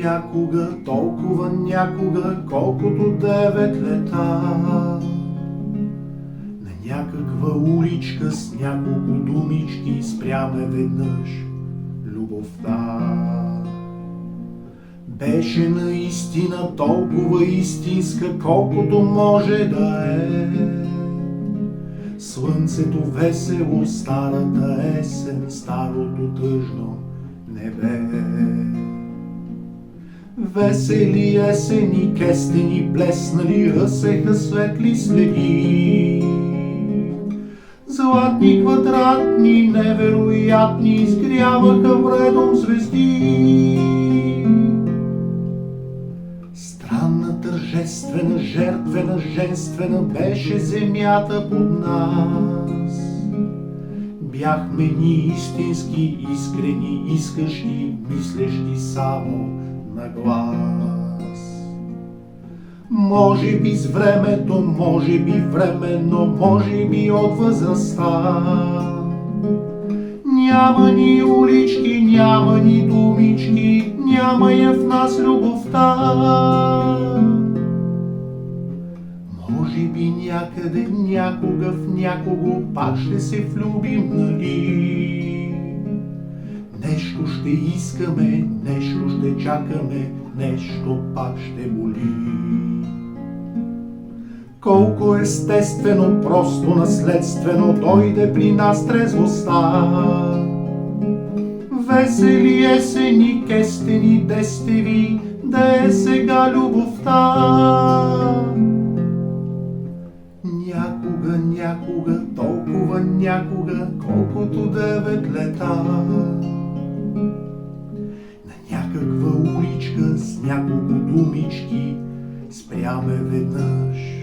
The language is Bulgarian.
Някога, толкова някога, колкото 9 лета. На някаква уличка с няколко думички спряме веднъж любовта. Беше наистина толкова истинска, колкото може да е. Слънцето весело, старата есен, старото тъжно небе. Весели есени кестени блеснали, ръсеха светли следи. Златни, квадратни, невероятни, изгряваха вредом звезди. Странна, тържествена, жертвена, женствена беше земята под нас. Бяхме ни истински, искрени, искащи, мислещи само на глас. Може би с времето, може би временно, може би от възрастта. Няма ни улички, няма ни думички, няма я в нас любовта. Може би някъде, някога в някого пак ще се влюбим, нали? Нещо ще искаме, нещо ще чакаме, нещо пак ще боли. Колко естествено, просто наследствено дойде при нас трезвостта. Весели есени, кестени, дестеви, да е сега любовта. Някога, толкова някога, колкото 9 лета. На някаква уличка с няколко думички спряме веднъж